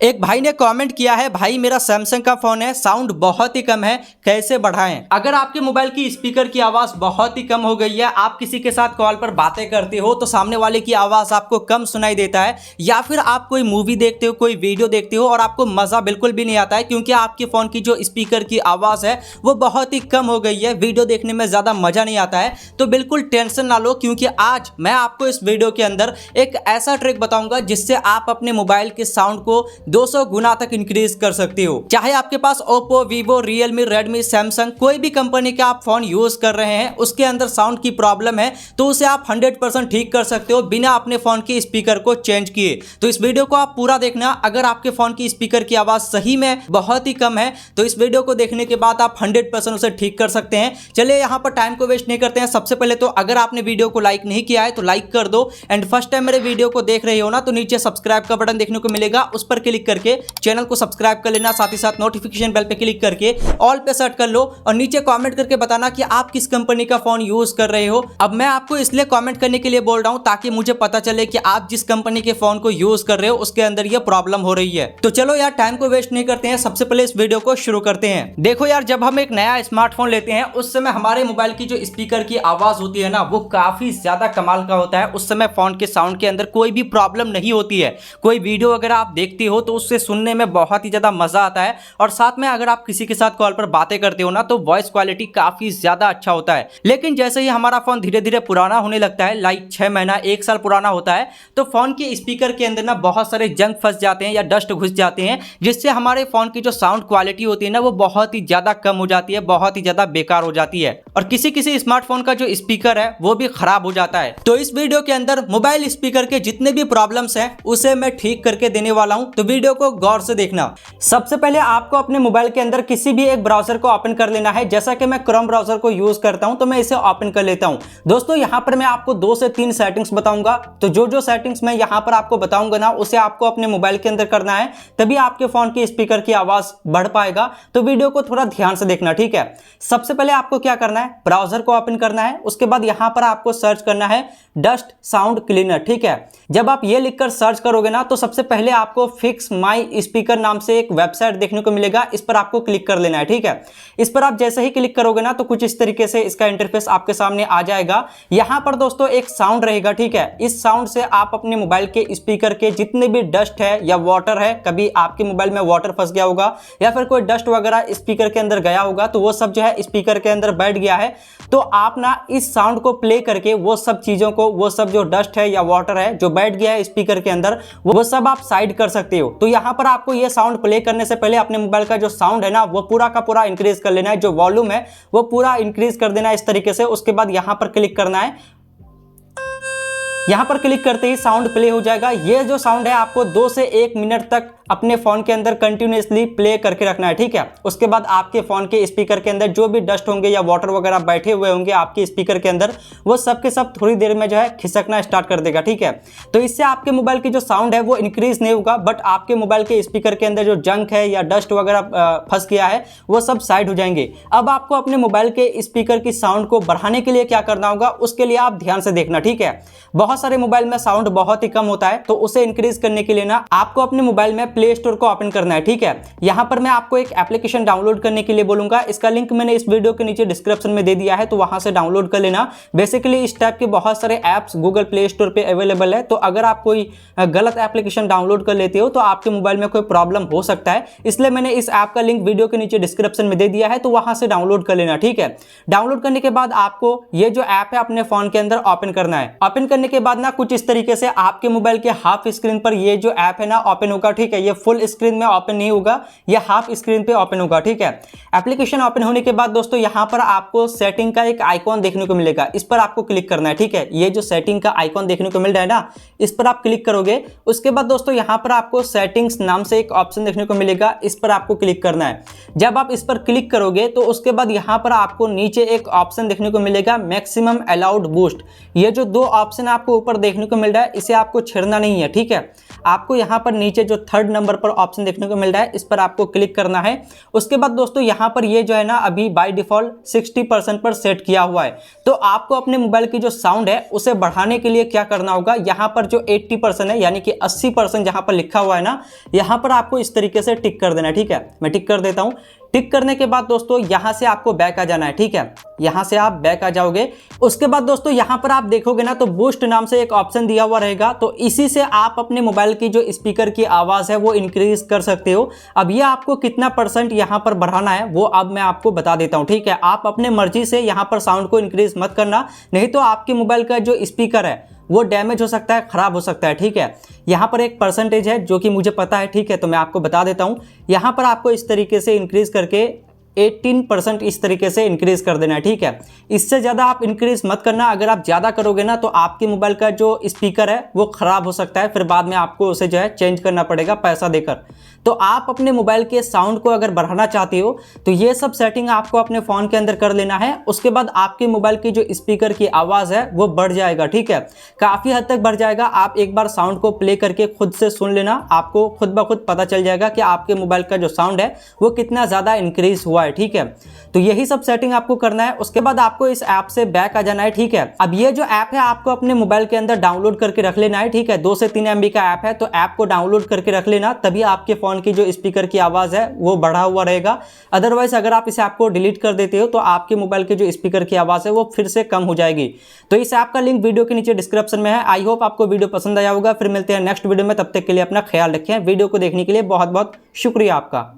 एक भाई ने कमेंट किया है, भाई मेरा सैमसंग का फोन है, साउंड बहुत ही कम है, कैसे बढ़ाएं। अगर आपके मोबाइल की स्पीकर की आवाज बहुत ही कम हो गई है, आप किसी के साथ कॉल पर बातें करते हो तो सामने वाले की आवाज आपको कम सुनाई देता है, या फिर आप कोई मूवी देखते हो, कोई वीडियो देखते हो और आपको मजा बिल्कुल भी नहीं आता है क्योंकि आपके फोन की जो स्पीकर की आवाज है वो बहुत ही कम हो गई है, वीडियो देखने में ज्यादा मजा नहीं आता है, तो बिल्कुल टेंशन ना लो क्योंकि आज मैं आपको इस वीडियो के अंदर एक ऐसा ट्रिक बताऊंगा जिससे आप अपने मोबाइल के साउंड को 200 गुना तक इंक्रीज कर सकते हो। चाहे आपके पास Oppo, Vivo, Realme, Redmi, Samsung कोई भी कंपनी का आप फोन यूज कर रहे हैं, उसके अंदर साउंड की प्रॉब्लम है तो उसे आप 100% ठीक कर सकते हो बिना अपने फोन के स्पीकर को चेंज किए। तो इस वीडियो को आप पूरा देखना। अगर आपके फोन की स्पीकर की आवाज सही में बहुत ही कम है तो इस वीडियो को देखने के बाद आप 100% उसे ठीक कर सकते हैं। चलिए यहाँ पर टाइम को वेस्ट नहीं करते हैं। सबसे पहले तो अगर आपने वीडियो को लाइक नहीं किया है तो लाइक कर दो, एंड फर्स्ट टाइम मेरे वीडियो को देख रहे हो ना तो नीचे सब्सक्राइब का बटन देखने को मिलेगा, उस पर क्लिक करके चैनल को सब्सक्राइब कर लेना, साथ ही साथ नोटिफिकेशन बेल पे क्लिक करके ऑल पे सेट कर लो और नीचे कमेंट करके बताना कि आप किस कंपनी का फोन यूज कर रहे हो। अब मैं आपको इसलिए कमेंट करने के लिए बोल रहा हूं ताकि मुझे पता चले कि आप जिस कंपनी के फोन को यूज कर रहे हो उसके अंदर ये प्रॉब्लम हो रही है। तो चलो यार टाइम को वेस्ट नहीं करते हैं, सबसे पहले इस वीडियो को शुरू करते हैं। देखो यार, जब हम एक नया स्मार्टफोन लेते हैं उस समय हमारे मोबाइल की जो स्पीकर की आवाज होती है ना वो काफी ज्यादा कमाल का होता है। उस समय फोन के साउंड के अंदर कोई भी प्रॉब्लम नहीं होती है। कोई वीडियो अगर आप देखते हो तो उससे सुनने में बहुत ही ज्यादा मजा आता है, और साथ में अगर आप किसी के साथ कॉल पर बातें करते हो ना तो वॉइस क्वालिटी काफी ज्यादा अच्छा होता है। लेकिन जैसे ही हमारा फोन धीरे धीरे पुराना होने लगता है, लाइक 6 महीना 1 साल पुराना होता है, तो फोन के स्पीकर के अंदर ना बहुत सारे जंग फंस जाते हैं या डस्ट घुस जाते हैं, जिससे हमारे फोन की जो साउंड क्वालिटी होती है ना वो बहुत ही ज्यादा कम हो जाती है, बहुत ही ज्यादा बेकार हो जाती है, और किसी किसी स्मार्टफोन का जो स्पीकर है वो भी खराब हो जाता है। तो इस वीडियो के अंदर मोबाइल स्पीकर के जितने भी प्रॉब्लम्स हैं उसे मैं ठीक करके देने वाला हूं, तो वीडियो को गौर से देखना। सबसे पहले आपको अपने मोबाइल के अंदर किसी भी एक ब्राउजर को ओपन कर लेना है। जैसा कि मैं क्रोम ब्राउजर को यूज करता हूं तो मैं इसे ओपन कर लेता हूं। दोस्तों यहां पर मैं आपको 2 से 3 सेटिंग्स बताऊंगा, तो जो सेटिंग्स मैं यहां पर आपको बताऊंगा ना उसे आपको अपने मोबाइल के अंदर करना है, तभी आपके फोन की स्पीकर की आवाज बढ़ पाएगा। तो वीडियो को थोड़ा ध्यान से देखना, ठीक है। सबसे पहले आपको क्या करना है, ब्राउजर को ओपन करना है, उसके बाद यहां पर आपको सर्च करना है डस्ट साउंड क्लीनर, ठीक है। जब आप ये लिखकर सर्च करोगे ना तो सबसे पहले आपको फिक्स माई स्पीकर नाम से एक वेबसाइट देखने को मिलेगा, इस पर आपको क्लिक कर लेना है, ठीक है। इस पर आप जैसे ही क्लिक करोगे ना तो कुछ इस तरीके से इसका इंटरफेस आपके सामने आ जाएगा। यहां पर दोस्तों एक साउंड रहेगा, ठीक है। इस साउंड से आप अपने मोबाइल के स्पीकर के जितने भी डस्ट है या वाटर है, कभी आपके मोबाइल में वाटर फंस गया होगा या फिर कोई डस्ट वगैरह स्पीकर के अंदर गया होगा तो वो सब जो है स्पीकर के अंदर बैठ गया है, तो आप ना इस साउंड को प्ले करके वो सब चीजों को, वो सब जो डस्ट है या वाटर है जो बैठ गया है स्पीकर के अंदर, वो सब आप साइड कर सकते हो। तो यहां पर आपको ये साउंड प्ले करने से पहले अपने मोबाइल का जो साउंड है ना वो पूरा का पूरा इंक्रीज कर लेना है, जो वॉल्यूम है वो पूरा इंक्रीज कर देना है इस तरीके से। उसके बाद यहां पर क्लिक करना है, यहां पर क्लिक करते ही साउंड प्ले हो जाएगा। ये जो साउंड है आपको 2 से 1 मिनट तक अपने फोन के अंदर कंटिन्यूअसली प्ले करके रखना है, ठीक है। उसके बाद आपके फोन के स्पीकर के अंदर जो भी डस्ट होंगे या वाटर वगैरह बैठे हुए होंगे आपके स्पीकर के अंदर, वो सब के सब थोड़ी देर में जो है खिसकना स्टार्ट कर देगा, ठीक है। तो इससे आपके मोबाइल की जो साउंड है वो इंक्रीज नहीं होगा, बट आपके मोबाइल के स्पीकर के अंदर जो जंक है या डस्ट वगैरह फंस गया है वो सब साइड हो जाएंगे। अब आपको अपने मोबाइल के स्पीकर की साउंड को बढ़ाने के लिए क्या करना होगा, उसके लिए आप ध्यान से देखना, ठीक है। बहुत सारे मोबाइल में साउंड बहुत ही कम होता है, तो उसे इंक्रीज करने के लिए ना आपको अपने मोबाइल में प्ले स्टोर को ओपन करना है, ठीक है। यहां पर मैं आपको एक एप्लीकेशन डाउनलोड करने के लिए बोलूंगा, इसका लिंक मैंने इस वीडियो के नीचे डिस्क्रिप्शन में दे दिया है, तो वहां से डाउनलोड कर लेना। बेसिकली इस टाइप के बहुत सारे ऐप्स गूगल प्ले स्टोर पे अवेलेबल है, तो अगर आप कोई गलत एप्लीकेशन डाउनलोड कर लेते हो तो आपके मोबाइल में कोई प्रॉब्लम हो सकता है, इसलिए मैंने इस ऐप का लिंक वीडियो के नीचे डिस्क्रिप्शन में दे दिया है, तो वहां से डाउनलोड कर लेना, ठीक है। डाउनलोड करने के बाद आपको ये जो ऐप है अपने फोन के अंदर ओपन करना है। ओपन करने के बाद ना कुछ इस तरीके से आपके मोबाइल के हाफ स्क्रीन पर ये जो ऐप है ना ओपन होगा, ठीक है। ये फुल स्क्रीन में ओपन नहीं होगा, ये हाफ स्क्रीन पे ओपन होगा, ठीक है। एप्लीकेशन ओपन होने के बाद दोस्तों यहां पर आपको सेटिंग का एक आइकॉन देखने को मिलेगा, इस पर आपको क्लिक करना है, ठीक है। ये जो सेटिंग का आइकॉन देखने को मिल रहा है ना, इस पर आप क्लिक करोगे। उसके बाद दोस्तों यहां पर आपको सेटिंग्स नाम से एक ऑप्शन देखने को मिलेगा, इस पर आपको क्लिक करना है। जब आप इस पर क्लिक करोगे तो उसके बाद यहां पर आपको नीचे एक ऑप्शन देखने को मिलेगा मैक्सिमम अलाउड बूस्ट। ये जो 2 ऑप्शन आपको ऊपर देखने को मिल रहा है इसे आपको छेड़ना नहीं है, ठीक है। आपको यहाँ पर नीचे जो 3rd नंबर पर ऑप्शन देखने को मिल रहा है, इस पर आपको क्लिक करना है। उसके बाद दोस्तों यहाँ पर ये जो है ना अभी बाय डिफॉल्ट 60% पर सेट किया हुआ है। तो आपको अपने मोबाइल की जो साउंड है उसे बढ़ाने के लिए क्या करना होगा, यहाँ पर जो 80% है यानी कि 80% जहाँ पर लिखा हुआ है ना, यहाँ पर आपको इस तरीके से टिक कर देना है। ठीक है, मैं टिक कर देता हूँ। टिक करने के बाद दोस्तों यहाँ से आपको बैक आ जाना है। ठीक है, यहाँ से आप बैक आ जाओगे। उसके बाद दोस्तों यहाँ पर आप देखोगे ना तो बूस्ट नाम से एक ऑप्शन दिया हुआ रहेगा, तो इसी से आप अपने मोबाइल की जो स्पीकर की आवाज़ है वो इंक्रीज कर सकते हो। अब ये आपको कितना % यहाँ पर बढ़ाना है वो अब मैं आपको बता देता हूँ। ठीक है, आप अपने मर्जी से यहाँ पर साउंड को इंक्रीज मत करना, नहीं तो आपके मोबाइल का जो स्पीकर है वो डैमेज हो सकता है, खराब हो सकता है। ठीक है, यहाँ पर एक % है जो कि मुझे पता है। ठीक है, तो मैं आपको बता देता हूँ। यहाँ पर आपको इस तरीके से इंक्रीज करके 18% इस तरीके से इंक्रीज कर देना है। ठीक है, इससे ज़्यादा आप इंक्रीज मत करना। अगर आप ज़्यादा करोगे ना तो आपके मोबाइल का जो स्पीकर है वो ख़राब हो सकता है, फिर बाद में आपको उसे जो है चेंज करना पड़ेगा पैसा देकर। तो आप अपने मोबाइल के साउंड को अगर बढ़ाना चाहते हो तो ये सब सेटिंग आपको अपने फ़ोन के अंदर कर लेना है। उसके बाद आपके मोबाइल की जो स्पीकर की आवाज़ है वो बढ़ जाएगा। ठीक है, काफ़ी हद तक बढ़ जाएगा। आप एक बार साउंड को प्ले करके खुद से सुन लेना, आपको खुद ब खुद पता चल जाएगा कि आपके मोबाइल का जो साउंड है वो कितना ज़्यादा इंक्रीज हुआ है। ठीक है, तो यही सब सेटिंग आपको करना है। उसके बाद आपको इस ऐप से बैक आ जाना है। ठीक है, अब ये जो ऐप है आपको अपने मोबाइल के अंदर डाउनलोड करके रख लेना है। ठीक है, 2 से 3 MB का ऐप है, तो ऐप को डाउनलोड करके रख लेना, तभी आपके फ़ोन की जो स्पीकर की आवाज़ है वो बढ़ा हुआ रहेगा। अदरवाइज अगर आप इस ऐप को डिलीट कर देते हो तो आपके मोबाइल के जो स्पीकर की आवाज़ है वो फिर से कम हो जाएगी। तो इस ऐप का लिंक वीडियो के नीचे डिस्क्रिप्शन में है। आई होप आपको वीडियो पसंद आया होगा। फिर मिलते हैं नेक्स्ट वीडियो में, तब तक के लिए अपना ख्याल रखें। वीडियो को देखने के लिए बहुत बहुत शुक्रिया आपका।